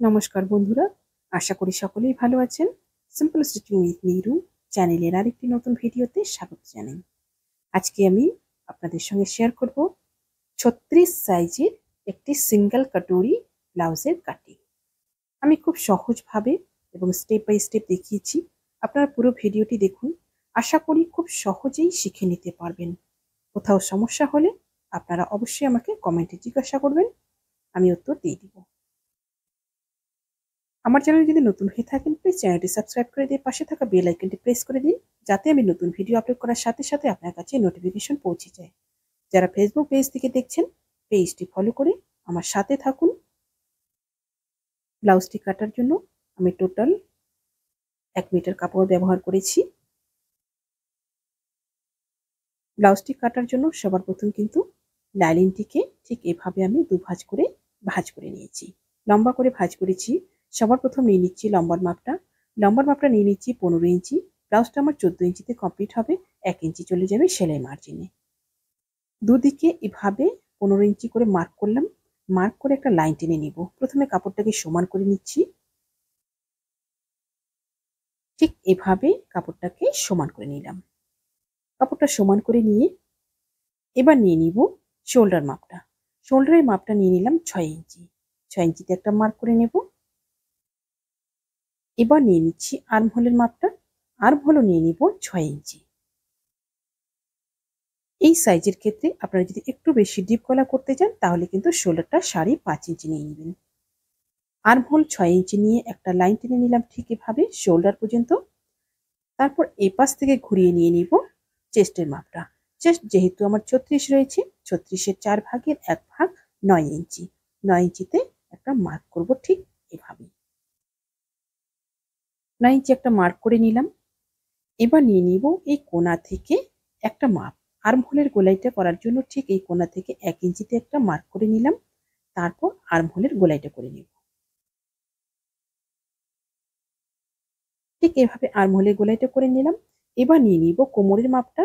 নমস্কার বন্ধুরা, আশা করি সকলেই ভালো আছেন। সিম্পল স্টিচিং উইথ নিরু চ্যানেলের আরেকটি নতুন ভিডিওতে স্বাগত জানাই। আজকে আমি আপনাদের সঙ্গে শেয়ার করব 36 সাইজের একটি সিঙ্গেল কাটোরি ব্লাউজের কাটিং। আমি খুব সহজভাবে এবং স্টেপ বাই স্টেপ দেখিয়েছি। আপনারা পুরো ভিডিওটি দেখুন, আশা করি খুব সহজেই শিখে নিতে পারবেন। কোথাও সমস্যা হলে আপনারা অবশ্যই আমাকে কমেন্টে জিজ্ঞাসা করবেন, আমি উত্তর দিয়ে দিব। আমার চ্যানেল যদি নতুন হয়ে থাকেন, প্লিজ চ্যানেলটি সাবস্ক্রাইব করে দিয়ে পাশে থাকা বেল আইকনটি প্রেস করে দিন, যাতে আমি নতুন ভিডিও আপলোড করার সাথে সাথে আপনার কাছে নোটিফিকেশন পৌঁছে যায়। যারা ফেসবুক পেজ থেকে দেখছেন, পেজটি ফলো করে আমার সাথে থাকুন। ব্লাউজটি কাটার জন্য আমি টোটাল 1 মিটার কাপড় ব্যবহার করেছি। ব্লাউজটি কাটার জন্য সবার প্রথম কিন্তু লাইনিংটিকে ঠিক এভাবে আমি দুভাঁজ করে ভাঁজ করে নিয়েছি, লম্বা করে ভাঁজ করেছি। সবার প্রথম নিয়ে নিচ্ছি লম্বার মাপটা নিয়ে নিচ্ছি 15 ইঞ্চি। ব্লাউজটা আমার 14 ইঞ্চিতে কমপ্লিট হবে, 1 ইঞ্চি চলে যাবে সেলাই মার্জিনে। দুদিকে এভাবে 15 ইঞ্চি করে মার্ক করলাম, মার্ক করে একটা লাইন টেনে নিব। প্রথমে কাপড়টাকে সমান করে নিচ্ছি, ঠিক এভাবে কাপড়টাকে সমান করে নিলাম। কাপড়টা সমান করে নিয়ে এবার নিয়ে নিব শোল্ডারের মাপটা নিয়ে নিলাম 6 ইঞ্চি। 6 ইঞ্চিতে একটা মার্ক করে নেব। এবার নিয়ে নিচ্ছি আর্মহোলের মাপটা, আর্মহোলও নিয়ে নিব 6 ইঞ্চি। এই সাইজের ক্ষেত্রে আপনারা যদি একটু বেশি ডিপ গলা করতে চান, তাহলে কিন্তু শোল্ডারটা 5.5 ইঞ্চি নিয়ে নেবেন। আর্মহোল 6 ইঞ্চি নিয়ে একটা লাইন টেনে নিলাম ঠিক এভাবে শোল্ডার পর্যন্ত। তারপর এই পাশ থেকে ঘুরিয়ে নিয়ে নিব চেস্টের মাপটা। চেস্ট যেহেতু আমার 36 রয়েছে, 36-এর 4 ভাগের 1 ভাগ 9 ইঞ্চি। 9 ইঞ্চিতে একটা মার্ক করব ঠিক এভাবে। 9 ইঞ্চি একটা মার্ক করে নিলাম। এবার নিয়ে নিব এই কোণা থেকে একটা মাপ। আর্মহোলের গোলাইটা করার জন্য ঠিক এই কোণা থেকে 1 ইঞ্চিতে একটা মার্ক করে নিলাম। তারপর আর্মহোলের গোলাইটা করে নেব। ঠিক এভাবে আর্মহোলের গোলাইটা করে নিলাম। এবার নিয়ে নিব কোমরের মাপটা।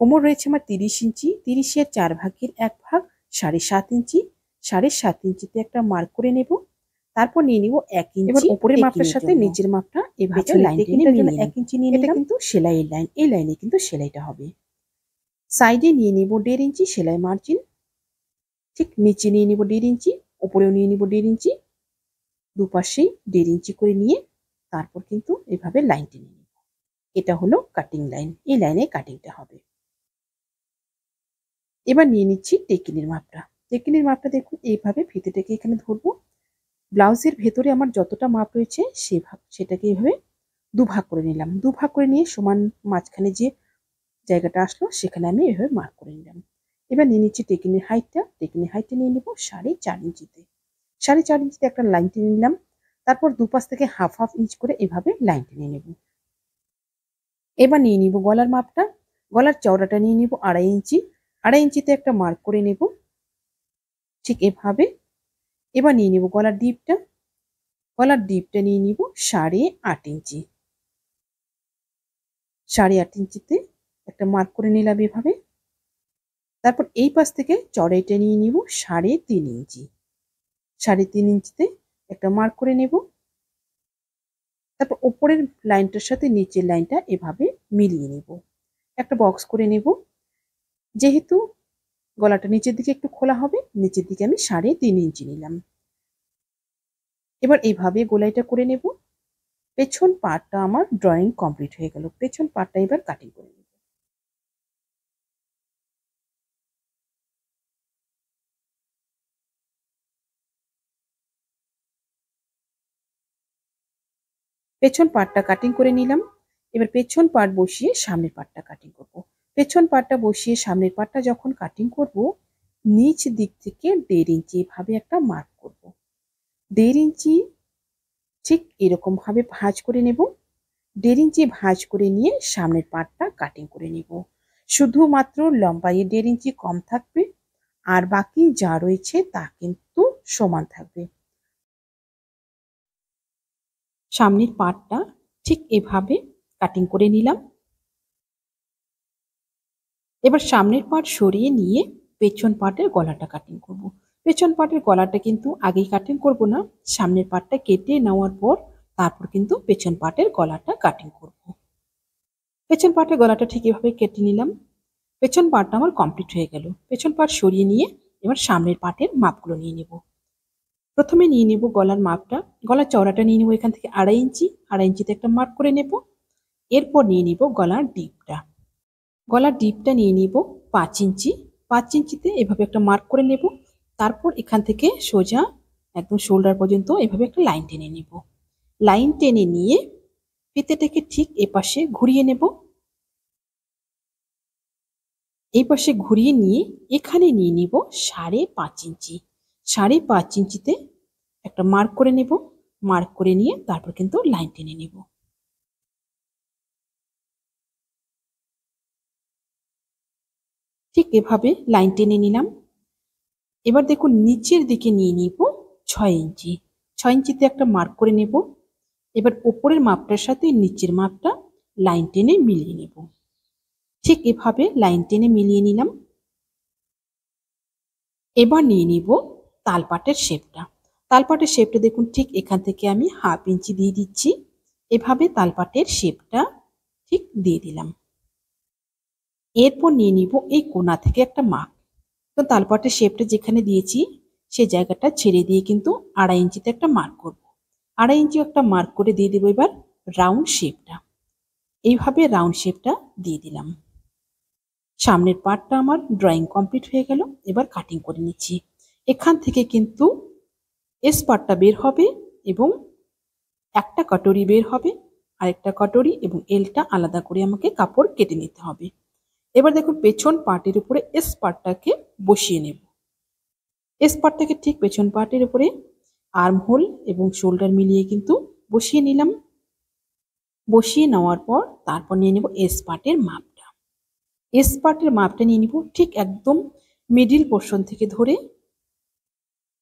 কোমর রয়েছে আমার 30 ইঞ্চি, 30-এর 4 ভাগের 1 ভাগ 7.5 ইঞ্চি। 7.5 ইঞ্চিতে একটা মার্ক করে নেব। তারপর নিয়ে নিব 1 ইঞ্চি। এবার উপরের মাপটার সাথে নিচের মাপটা এভাবে লাইন টেনে জন্য 1 ইঞ্চি নিয়ে নিলাম। এটা কিন্তু সেলাইয়ের লাইন, এই লাইনে কিন্তু সেলাইটা হবে। সাইডে নিয়ে নিব 1.5 ইঞ্চি সেলাই মার্জিন। ঠিক নিচে নিয়ে নিব 1.5 ইঞ্চি, উপরেও নিয়ে নিব 1.5 ইঞ্চি। দুপাশেই 1.5 ইঞ্চি করে নিয়ে তারপর কিন্তু এভাবে লাইন টেনে নিব। এটা হলো কাটিং লাইন, এই লাইনে কাটিংটা হবে। এবার নিয়ে নিচ্ছি টেকিনের মাপটা। টেকিনের মাপটা দেখুন এইভাবে ফিতেটাকে এখানে ধরবো। ব্লাউজের ভেতরে আমার যতটা মাপ রয়েছে সেটাকে এইভাবে দুভাগ করে নিলাম। দুভাগ করে নিয়ে সমান মাঝখানে যে জায়গাটা আসলো সেখানে আমি এভাবে মার্ক করে নিলাম। এবার নিয়ে নিচ্ছি টেকিনের হাইটটা। টেকিনের হাইটটা নিয়ে নেব 4.5 ইঞ্চিতে। 4.5 ইঞ্চিতে একটা লাইন টেনে নিলাম। তারপর দুপাশ থেকে হাফ ইঞ্চ করে এভাবে লাইন টেনে নেব। এবার নিয়ে নিব গলার মাপটা। গলার চওড়াটা নিয়ে নিব 2.5 ইঞ্চি। 2.5 ইঞ্চিতে একটা মার্ক করে নেব ঠিক এভাবে। এবার নিয়ে নিব গলার ডিপটা। গলার ডিপটা নিয়ে নিব 8.5 ইঞ্চি। 8.5 ইঞ্চিতে একটা মার্ক করে নিলাম এভাবে। তারপর এই পাশ থেকে চড়াইটা নিয়ে নিব 3.5 ইঞ্চি। 3.5 ইঞ্চিতে একটা মার্ক করে নেব। তারপর উপরের লাইনটার সাথে নিচের লাইনটা এভাবে মিলিয়ে নেব, একটা বক্স করে নেব। যেহেতু গলাটা নিচের দিকে একটু খোলা হবে, নিচের দিকে আমি 3.5 ইঞ্চি নিলাম। এবার এইভাবে গোলাইটা করে নেব। পেছন পার্টটা আমার ড্রয়িং কমপ্লিট হয়ে গেল। পেছন পার্টটা এবার কাটিং করে নেব। পেছন পার্টটা কাটিং করে নিলাম। এবার পেছন পার্ট বসিয়ে সামনের পার্টটা কাটিং করব। পেছন পার্টটা বসিয়ে সামনের পার্টটা যখন কাটিং করব, নিচ দিক থেকে 1.5 ইঞ্চি এভাবে একটা মার্ক করব। 1.5 ইঞ্চি ঠিক এরকম ভাবে ভাঁজ করে নেব। 1.5 ইঞ্চি ভাঁজ করে নিয়ে সামনের পার্টটা কাটিং করে নেব। শুধুমাত্র লম্বায় 1.5 ইঞ্চি কম থাকবে, আর বাকি যা রয়েছে তা কিন্তু সমান থাকবে। সামনের পার্টটা ঠিক এভাবে কাটিং করে নিলাম। এবার সামনের পার্ট সরিয়ে নিয়ে পেছন পার্টের গলাটা কাটিং করব। পেছন পাটের গলাটা কিন্তু আগেই কাটিং করব না, সামনের পাটটা কেটে নেওয়ার পর তারপর কিন্তু পেছন পাটের গলাটা কাটিং করব। পেছন পাটের গলাটা ঠিক এভাবে কেটে নিলাম। পেছন পাটটা আমার কমপ্লিট হয়ে গেল। পেছন পাট সরিয়ে নিয়ে এবার সামনের পাটের মাপগুলো নিয়ে নেব। প্রথমে নিয়ে নেব গলার মাপটা। গলার চওড়াটা নিয়ে নেব এখান থেকে 2.5 ইঞ্চি। 2.5 ইঞ্চিতে একটা মার্ক করে নেব। এরপর নিয়ে নিব গলার ডিপটা। গলার ডিপটা নিয়ে নিব 5 ইঞ্চি। 5 ইঞ্চিতে এভাবে একটা মার্ক করে নেব। তারপর এখান থেকে সোজা একদম শোল্ডার পর্যন্ত এভাবে একটা লাইন টেনে নেব। লাইন টেনে নিয়ে ফিতেটাকে ঠিক এপাশে ঘুরিয়ে নেব। এই পাশে ঘুরিয়ে নিয়ে এখানে নিয়ে নিব 5.5 ইঞ্চি। 5.5 ইঞ্চিতে একটা মার্ক করে নেব। মার্ক করে নিয়ে তারপর কিন্তু লাইন টেনে নেব। ঠিক এভাবে লাইন টেনে নিলাম। এবার দেখুন নিচের দিকে নিয়ে নিব 6 ইঞ্চি। 6 ইঞ্চিতে একটা মার্ক করে নেব। এবার উপরের মাপটার সাথে নিচের মাপটা লাইন টেনে মিলিয়ে নেব। ঠিক এভাবে লাইন টেনে মিলিয়ে নিলাম। এবার নিয়ে নিব তালপাটের শেপটা। তালপাটের শেপটা দেখুন ঠিক এখান থেকে আমি 1/2 ইঞ্চি দিয়ে দিচ্ছি। এভাবে তালপাটের শেপটা ঠিক দিয়ে দিলাম। এরপর নিয়ে নিব এই কোণা থেকে একটা মাপ। তো তালপাটের শেপটা যেখানে দিয়েছি সেই জায়গাটা ছেড়ে দিয়ে কিন্তু 2.5 ইঞ্চিতে একটা মার্ক করব। 2.5 ইঞ্চি একটা মার্ক করে দিয়ে দেবো এবার রাউন্ড শেপটা। এইভাবে রাউন্ড শেপটা দিয়ে দিলাম। সামনের পার্টটা আমার ড্রয়িং কমপ্লিট হয়ে গেল। এবার কাটিং করে নিচ্ছি। এখান থেকে কিন্তু এস পার্টটা বের হবে এবং একটা কাটরি বের হবে, আরেকটা কাটরি এবং এলটা আলাদা করে আমাকে কাপড় কেটে নিতে হবে। এবার দেখুন পেছন পার্টের উপরে এস পার্টটাকে বসিয়ে নেব। এস পার্টটাকে ঠিক পেছন পার্টের উপরে আর্ম হোল এবং শোল্ডার মিলিয়ে কিন্তু বসিয়ে নিলাম। বসিয়ে নেওয়ার পর তারপর নিয়ে নেব এস পার্টের মাপটা। এস পার্টের মাপটা নিয়ে নিব ঠিক একদম মিডিল পোর্শন থেকে ধরে,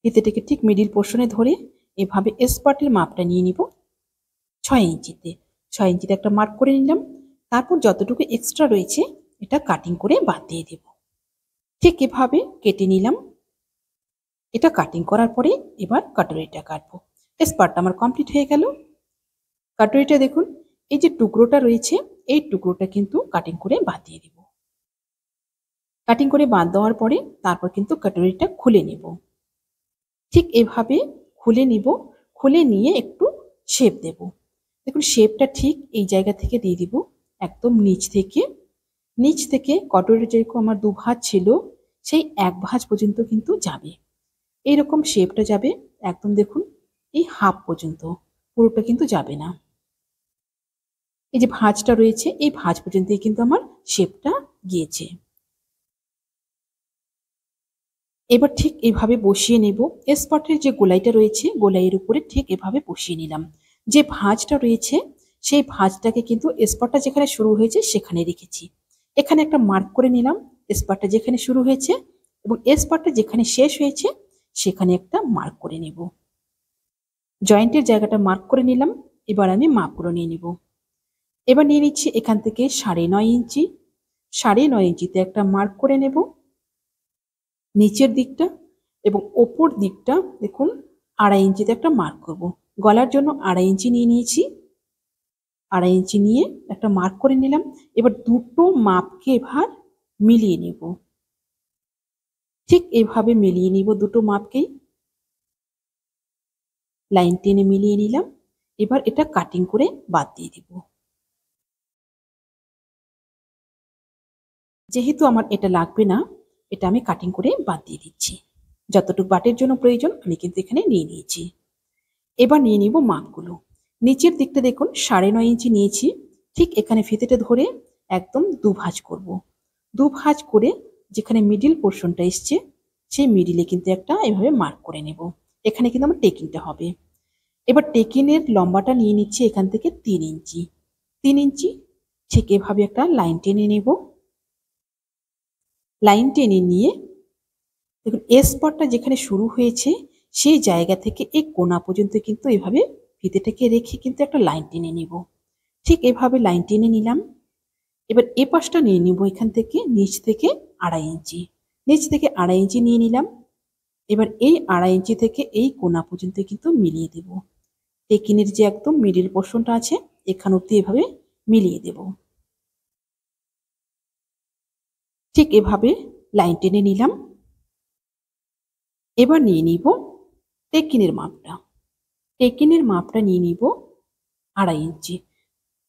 ফিতেটাকে ঠিক মিডিল পোর্শনে ধরে এভাবে এস পার্টের মাপটা নিয়ে নিব 6 ইঞ্চিতে। 6 ইঞ্চিতে একটা মার্ক করে নিলাম। তারপর যতটুকু এক্সট্রা রয়েছে এটা কাটিং করে বাদ দিয়ে দেব। ঠিক এভাবে কেটে নিলাম। এটা কাটিং করার পরে এবার কাটরিটা কাটবো। এস পার্টটা আমার কমপ্লিট হয়ে গেল। কাটরিটা দেখুন এই যে টুকরোটা রয়েছে এই টুকরোটা কিন্তু কাটিং করে বাদ দিয়ে দেব। কাটিং করে বাদ দেওয়ার পরে তারপর কিন্তু কাটরিটা খুলে নেব। ঠিক এভাবে খুলে নিব। খুলে নিয়ে একটু শেপ দেব। দেখুন শেপটা ঠিক এই জায়গা থেকে দিয়ে দিব, একদম নিচ থেকে কটরের যেরকম আমার 2 ভাঁজ ছিল সেই 1 ভাঁজ পর্যন্ত কিন্তু যাবে। এইরকম শেপটা যাবে একদম দেখুন এই হাফ পর্যন্ত, পুরোটা কিন্তু যাবে না। এই যে ভাঁজটা রয়েছে এই ভাঁজ পর্যন্তই কিন্তু আমার শেপটা গিয়েছে। এবার ঠিক এইভাবে বসিয়ে নেব। এস পার্টের যে গোলাইটা রয়েছে গোলাইয়ের উপরে ঠিক এভাবে বসিয়ে নিলাম। যে ভাঁজটা রয়েছে সেই ভাঁজটাকে কিন্তু এস পার্টটা যেখানে শুরু হয়েছে সেখানে রেখেছি। এখানে একটা মার্ক করে নিলাম এস পার্টটা যেখানে শুরু হয়েছে এবং এস পার্টটা যেখানে শেষ হয়েছে সেখানে একটা মার্ক করে নেব। জয়েন্টের জায়গাটা মার্ক করে নিলাম। এবার আমি মাপগুলো নিয়ে নিব। এবার নিয়ে নিচ্ছি এখান থেকে 9.5 ইঞ্চি। 9.5 ইঞ্চিতে একটা মার্ক করে নেব নিচের দিকটা এবং ওপর দিকটা দেখুন 2.5 ইঞ্চিতে একটা মার্ক করব। গলার জন্য 2.5 ইঞ্চি নিয়ে নিয়েছি। 2.5 ইঞ্চি নিয়ে একটা মার্ক করে নিলাম। এবার দুটো মাপকে এবার মিলিয়ে নেব। ঠিক এভাবে মিলিয়ে নিব দুটো মাপকেই। লাইন টেনে মিলিয়ে নিলাম। এবার এটা কাটিং করে বাদ দিয়ে দেব। যেহেতু আমার এটা লাগবে না এটা আমি কাটিং করে বাদ দিয়ে দিচ্ছি। যতটুকু বাটের জন্য প্রয়োজন আমি কিন্তু এখানে নিয়ে নিয়েছি। এবার নিয়ে নিব মাপগুলো। নিচের দিকটা দেখুন 9.5 ইঞ্চি নিয়েছি। ঠিক এখানে ফিতেটা ধরে একদম 2 ভাঁজ করব। 2 ভাঁজ করে যেখানে মিডিল পোর্শনটা এসছে সেই মিডিলে কিন্তু একটা এভাবে মার্ক করে নেব। এখানে কিন্তু আমার টেকিংটা হবে। এবার টেকিনের লম্বাটা নিয়ে নিচ্ছি এখান থেকে 3 ইঞ্চি। 3 ইঞ্চি ঠিক এভাবে একটা লাইন টেনে নেব। লাইন টেনে নিয়ে দেখুন এস পার্টটা যেখানে শুরু হয়েছে সেই জায়গা থেকে এই কোণা পর্যন্ত কিন্তু এভাবে ফিতেটাকে রেখে কিন্তু একটা লাইন টেনে নিব। ঠিক এভাবে লাইন টেনে নিলাম। এবার এ পাশটা নিয়ে নিব এখান থেকে নিচ থেকে 2.5 ইঞ্চি। নিচ থেকে 2.5 ইঞ্চি নিয়ে নিলাম। এবার এই 2.5 ইঞ্চি থেকে এই কোনা পর্যন্ত কিন্তু মিলিয়ে দেব। টেকিনের যে একদম মিডিল পোর্শনটা আছে এখান অব্দি এভাবে মিলিয়ে দেব। ঠিক এভাবে লাইন টেনে নিলাম। এবার নিয়ে নিব টেকিনের মাপটা। টেকিনের মাপটা নিয়ে নিব 2.5 ইঞ্চি।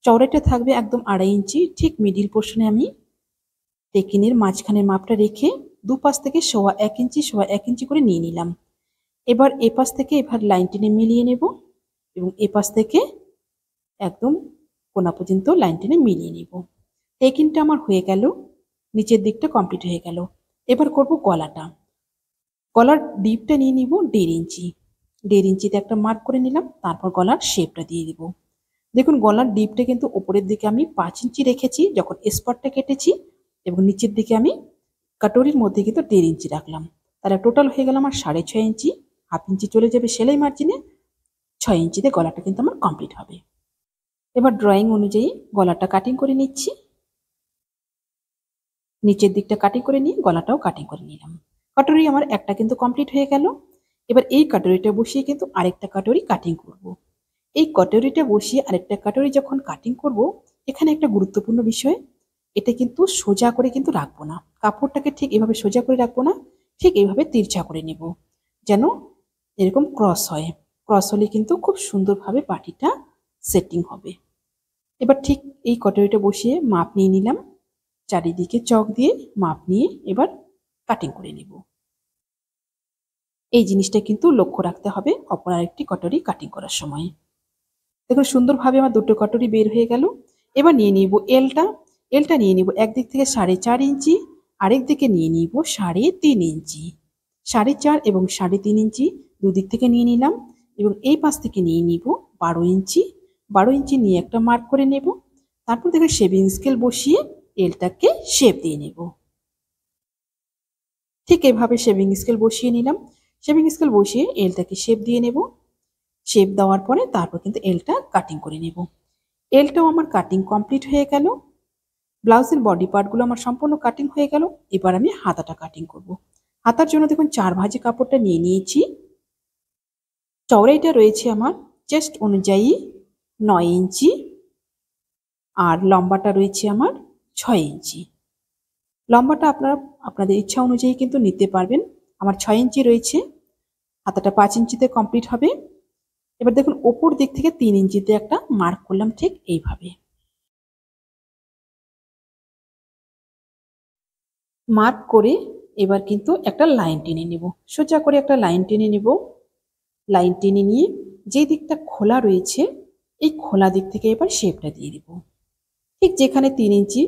চওড়াটা থাকবে একদম 2.5 ইঞ্চি। ঠিক মিডিল পোর্শনে আমি টেকিনের মাঝখানের মাপটা রেখে দুপাশ থেকে 1.25 ইঞ্চি 1.25 ইঞ্চি করে নিয়ে নিলাম। এবার এপাশ থেকে এবার লাইন টেনে মিলিয়ে নেব এবং এপাশ থেকে একদম কোনা পর্যন্ত লাইন টেনে মিলিয়ে নেব। টেকিনটা আমার হয়ে গেল, নিচের দিকটা কমপ্লিট হয়ে গেল। এবার করব গলাটা। গলার ডিপটা নিয়ে নিব 1.5 ইঞ্চি। 1.5 ইঞ্চিতে একটা মার্ক করে নিলাম, তারপর গলার শেপটা দিয়ে দিব। দেখুন গলার ডিপটা কিন্তু উপরের দিকে আমি 5 ইঞ্চি রেখেছি যখন স্পটটা কেটেছি, এবং নিচের দিকে আমি কাটরির মধ্যে কিন্তু 1.5 ইঞ্চি রাখলাম। তাহলে টোটাল হয়ে গেল আমার 6.5 ইঞ্চি। হাফ ইঞ্চি চলে যাবে সেলাই মার্জিনে, 6 ইঞ্চিতে গলাটা কিন্তু আমার কমপ্লিট হবে। এবার ড্রয়িং অনুযায়ী গলাটা কাটিং করে নিচ্ছি। নিচের দিকটা কাটিং করে নিয়ে গলাটাও কাটিং করে নিলাম। কাটরি আমার একটা কিন্তু কমপ্লিট হয়ে গেল। এবার এই কাটরিটা বসিয়ে কিন্তু আরেকটা কাটরি কাটিং করব। এই কাটরিটা বসিয়ে আরেকটা কাটরি যখন কাটিং করব, এখানে একটা গুরুত্বপূর্ণ বিষয়, এটা কিন্তু সোজা করে কিন্তু রাখবো না। কাপড়টাকে ঠিক এভাবে সোজা করে রাখবো না, ঠিক এইভাবে তিরছা করে নেব, যেন এরকম ক্রস হয়। ক্রস হলে কিন্তু খুব সুন্দরভাবে বাটিটা সেটিং হবে। এবার ঠিক এই কাটরিটা বসিয়ে মাপ নিয়ে নিলাম, চারিদিকে চক দিয়ে মাপ নিয়ে এবার কাটিং করে নেব। এই জিনিসটা কিন্তু লক্ষ্য রাখতে হবে অপর আরেকটি কাটরি কাটিং করার সময়। দেখুন সুন্দরভাবে আমার দুটো কাটরি বের হয়ে গেল। এবার নিয়ে নিব এলটা। এলটা নিয়ে নিব একদিক থেকে 4.5 ইঞ্চি, আরেক দিকে নিয়ে নিব 3.5 ইঞ্চি। 4.5 এবং 3.5 ইঞ্চি দুদিক থেকে নিয়ে নিলাম, এবং এই পাশ থেকে নিয়ে নিব 12 ইঞ্চি। 12 ইঞ্চি নিয়ে একটা মার্ক করে নেব। তারপর দেখে শেভিং স্কেল বসিয়ে এলটাকে শেপ দিয়ে নেব। ঠিক এভাবে শেভিং স্কেল বসিয়ে নিলাম। শেভিং স্কেল বসিয়ে এলটাকে শেপ দিয়ে নেব। শেপ দেওয়ার পরে তারপর কিন্তু এলটা কাটিং করে নেব। এলটাও আমার কাটিং কমপ্লিট হয়ে গেল। ব্লাউজের বডি পার্টগুলো আমার সম্পূর্ণ কাটিং হয়ে গেল। এবার আমি হাতাটা কাটিং করব। হাতার জন্য দেখুন 4 ভাঁজে কাপড়টা নিয়ে নিয়েছি। চওড়াইটা রয়েছে আমার চেস্ট অনুযায়ী 9 ইঞ্চি, আর লম্বাটা রয়েছে আমার 6 ইঞ্চি। লম্বাটা আপনারা আপনাদের ইচ্ছা অনুযায়ী কিন্তু নিতে পারবেন। আমার 6 ইঞ্চি রয়েছে, হাতাটা 5 ইঞ্চিতে কমপ্লিট হবে। এবার দেখুন ওপর দিক থেকে 3 ইঞ্চিতে একটা মার্ক করলাম, ঠিক এইভাবে মার্ক করে এবার কিন্তু একটা লাইন টেনে নেব। সোজা করে একটা লাইন টেনে নেব। লাইন টেনে নিয়ে যে দিকটা খোলা রয়েছে এই খোলা দিক থেকে এবার শেপটা দিয়ে দিব। ঠিক যেখানে 3 ইঞ্চি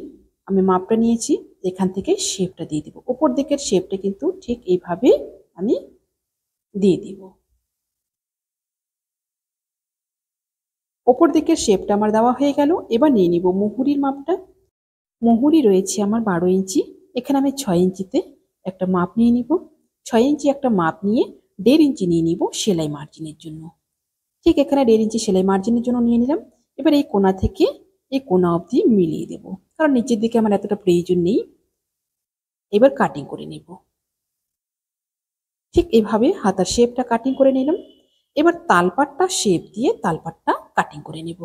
আমি মাপটা নিয়েছি এখান থেকে শেপটা দিয়ে দিব। উপর দিকের শেপটা কিন্তু ঠিক এইভাবে আমি দিয়ে দিব। ওপর দিকের শেপটা আমার দেওয়া হয়ে গেল। এবার নিয়ে নিব মুহুরির মাপটা। মুহুরি রয়েছে আমার 12 ইঞ্চি। এখানে আমি 6 ইঞ্চিতে একটা মাপ নিয়ে নিব। 6 ইঞ্চি একটা মাপ নিয়ে 1.5 ইঞ্চি নিয়ে নিব সেলাই মার্জিনের জন্য। ঠিক এখানে 1.5 ইঞ্চি সেলাই মার্জিনের জন্য নিয়ে নিলাম। এবার এই কোনা থেকে এই কোনা অবধি মিলিয়ে দেব, কারণ নিচের দিকে আমার এতটা প্রয়োজন নেই। এবার কাটিং করে নেব। ঠিক এভাবে হাতার শেপটা কাটিং করে নিলাম। এবার তালপাটটা শেপ দিয়ে তালপাটটা কাটিং করে নেব।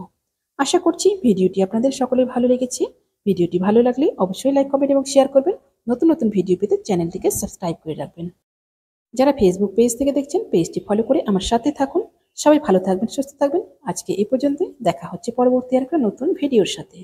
আশা করছি ভিডিওটি আপনাদের সকলের ভালো লেগেছে। ভিডিওটি ভালো লাগলে অবশ্যই লাইক, কমেন্ট এবং শেয়ার করবেন। নতুন নতুন ভিডিও পেতে চ্যানেলটিকে সাবস্ক্রাইব করে রাখবেন। যারা ফেসবুক পেজ থেকে দেখছেন পেজটি ফলো করে আমার সাথে থাকুন। সবাই ভালো থাকবেন, সুস্থ থাকবেন। আজকে এই পর্যন্তই। দেখা হচ্ছে পরবর্তী আর একটা নতুন ভিডিওর সাথে।